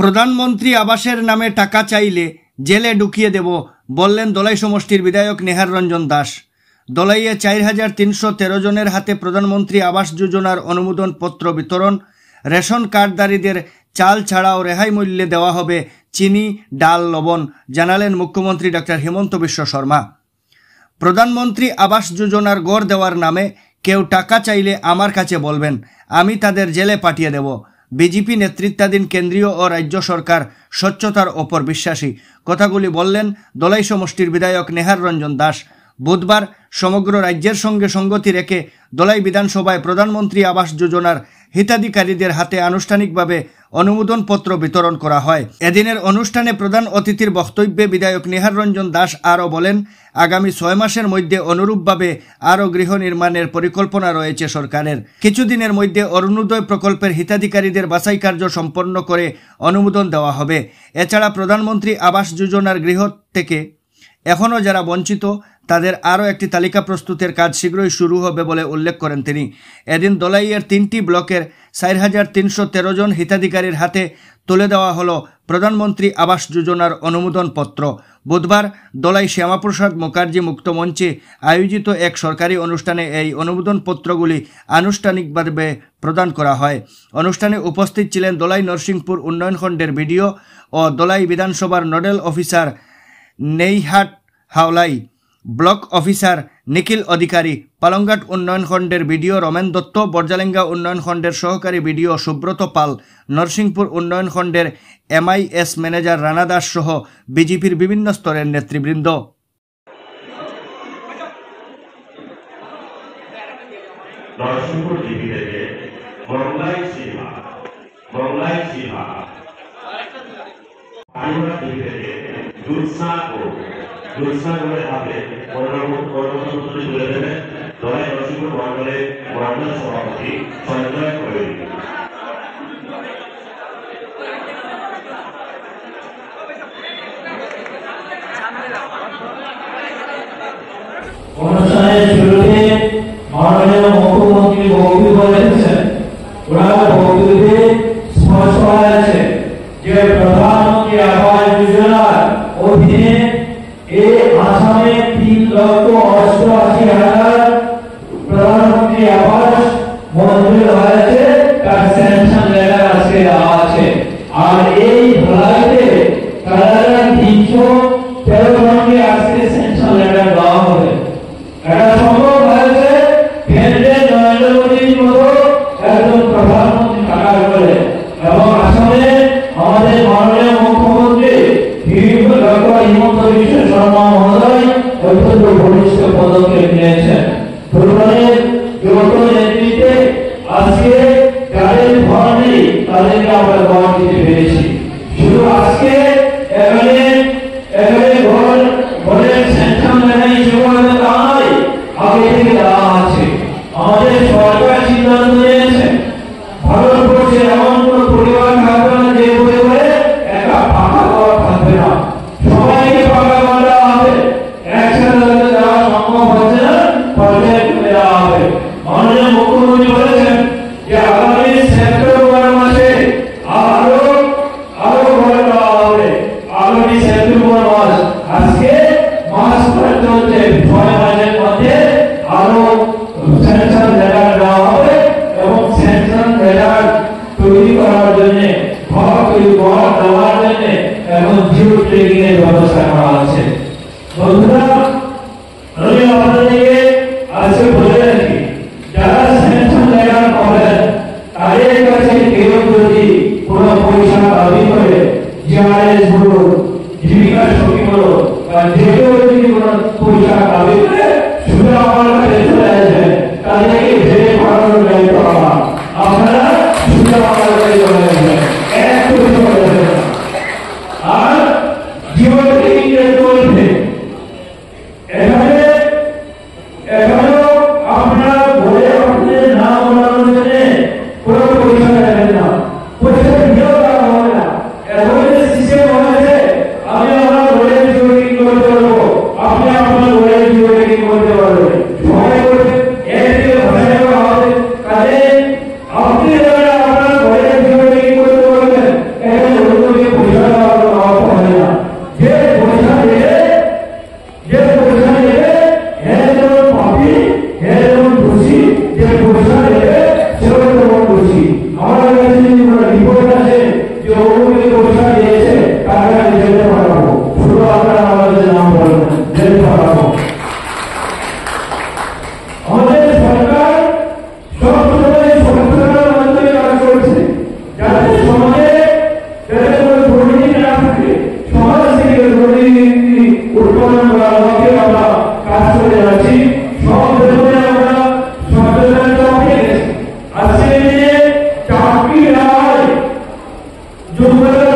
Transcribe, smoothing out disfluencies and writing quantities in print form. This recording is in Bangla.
প্রধানমন্ত্রী আবাসের নামে টাকা চাইলে জেলে ঢুকিয়ে দেব বললেন দলাই সমষ্টির বিধায়ক নেহার রঞ্জন দাস। দলাইয়ে ৪,৩১৩ জনের হাতে প্রধানমন্ত্রী আবাস যোজনার অনুমোদন পত্র বিতরণ, রেশন কার্ডধারীদের চাল ছাড়াও রেহাই মূল্যে দেওয়া হবে চিনি, ডাল, লবণ, জানালেন মুখ্যমন্ত্রী ডক্টর হিমন্ত বিশ্ব শর্মা। প্রধানমন্ত্রী আবাস যোজনার গড় দেওয়ার নামে কেউ টাকা চাইলে আমার কাছে বলবেন, আমি তাদের জেলে পাঠিয়ে দেব। বিজেপি নেতৃত্বাধীন কেন্দ্রীয় ও রাজ্য সরকার স্বচ্ছতার ওপর বিশ্বাসী। কথাগুলি বললেন দলাই সমষ্টির বিধায়ক নেহার রঞ্জন দাস। বুধবার সমগ্র রাজ্যের সঙ্গে সঙ্গতি রেখে দলাই বিধানসভায় প্রধানমন্ত্রী আবাস যোজনার হিতাধিকারীদের হাতে আনুষ্ঠানিকভাবে অনুমোদনপত্র বিতরণ করা হয়। এদিনের অনুষ্ঠানে প্রধান অতিথির বক্তব্যে বিধায়ক নেহার রঞ্জন দাস আরও বলেন, আগামী 6 মাসের মধ্যে অনুরূপভাবে আরও গৃহ নির্মাণের পরিকল্পনা রয়েছে সরকারের। কিছুদিনের মধ্যে অরুণোদয় প্রকল্পের হিতাধিকারীদের বাছাই কার্য সম্পন্ন করে অনুমোদন দেওয়া হবে। এছাড়া প্রধানমন্ত্রী আবাস যোজনার গৃহ থেকে এখনও যারা বঞ্চিত তাদের আরও একটি তালিকা প্রস্তুতের কাজ শীঘ্রই শুরু হবে বলে উল্লেখ করেন তিনি। এদিন দলাইয়ের 3টি ব্লকের ৪,৩১৩ জন হিতাধিকারীর হাতে তুলে দেওয়া হলো প্রধানমন্ত্রী আবাস যোজনার অনুমোদন পত্র। বুধবার দলাই শ্যামাপ্রসাদ মুখার্জি মুক্ত মঞ্চে আয়োজিত এক সরকারি অনুষ্ঠানে এই অনুমোদন পত্রগুলি আনুষ্ঠানিকভাবে প্রদান করা হয়। অনুষ্ঠানে উপস্থিত ছিলেন দলাই নরসিংপুর উন্নয়ন খণ্ডের বিডিও ও দলাই বিধানসভার নোডাল অফিসার নেইহাট হাওলাই, ব্লক অফিসার নিখিল অধিকারী, পালংঘাট উন্নয়ন খণ্ডের বিডিও রমেন দত্ত, বর্জালেঙ্গা উন্নয়ন খণ্ডের সহকারী বিডিও সুব্রত পাল, নরসিংপুর উন্নয়ন খণ্ডের MIS ম্যানেজার রানা দাস সহ বিজেপির বিভিন্ন স্তরের নেতৃবৃন্দ। দুঃসাগরের হাতে তুলে দেবেন দলাই নরসিংপুর মন্ডলের মন্ডল সভাপতি সঞ্জয় করে। অনুষ্ঠানের শুরুতে মাননীয় মুখ্যমন্ত্রী বক্তব্য রেখেছেন। ওনার বক্তব্যে স্পষ্ট করা আছে যে প্রধানমন্ত্রী আবাস যোজনার অধীনে আসামে 3,88,000 প্রধানমন্ত্রী আবাস মঞ্জুর হয়েছে, তার স্যাংশন লেটার আজকে দেওয়া আছে। আর এই ধলাইতে 3,313 জনকে আজকে স্যাংশন লেটার দেওয়া হবে। এটা সম্ভব হয়েছে কেন্দ্রের নরেন্দ্র মোদীর মতো একজন প্রধানমন্ত্রী থাকার ফলে। এবং আসামে আমাদের মাননীয় মুখ্যমন্ত্রী ডক্টর হিমন্ত বিশ্ব শর্মা মহোদয় অত্যন্ত ঘনিষ্ঠ পদক্ষেপ নিয়েছেন। পূর্বের যৌথ নেতৃত্বে আজকে যাদের ঘর নেই তাদেরকে আমরা ঘর দিতে পেরেছি। শুধু আজকে ঘরের স্যাংশন লেটার হিসেবে তা নয়, আগে থেকে দেওয়া আছে। আমাদের সরকার সিদ্ধান্ত নিয়েছে ভারতবর্ষে এমন কোন পরিবার থাকবে না যে পরিবারে একটা পাকা ঘর থাকবে না। সবাইকে পাকা ঘর দেওয়া হবে। একসাথে দেওয়া সম্ভব হচ্ছে না, পর্যায়ক্রমে দেওয়া হবে। মাননীয় মুখ্যমন্ত্রী বলেছেন যে আগামী সেপ্টেম্বর মাসে আরো ঘর দেওয়া হবে। আগামী সেপ্টেম্বর মাস, আজকে মাস চলছে, 6 মাসের মধ্যে আরো স্যাংশন লেটার দেওয়া হবে এবং স্যাংশন লেটার তৈরি করার জন্য ঘর দেওয়ার জন্য এখন জিও ট্রেকিং এর ব্যবস্থা করা আছে। বন্ধুরা, আমি আপনাদেরকে আজকে বলে রাখি, যারা স্যাংশন লেটার পাবেন তাদের কাছে কেউ যদি কোনো পয়সা দাবি করে, GRS বলুন, জীবিকা সখী বলুন, বা যে কেউ যদি কোনো পয়সা দাবি করে শুধু আমার কাছে চলে আসবে, তাদেরকে ভেবে পাঠানোর দায়িত্ব আমার। আপনারা শুধু আমার কাছে চলে আসবেন, এক পয়সা করে দেবেন। আর জীবন থেকে চলবে এখানেও আপনারা বলে আপনাদের নাম বলানোর জন্য কোনো পয়সা দেবেন না, পয়সা দিয়েও দেওয়া হবে না। এখন যে সিস্টেম হয়েছে, আমি আমার বলে জিওটিং করতে পারবো, আপনি আপনার বলে জিওটিং করতে পারবেন, সবাই করবে, এর থেকে ভাষা করা হবে। কাজে আপনি যারা আপনার বলে জিওটিং করতে পারবেন, এখানে দুপুরে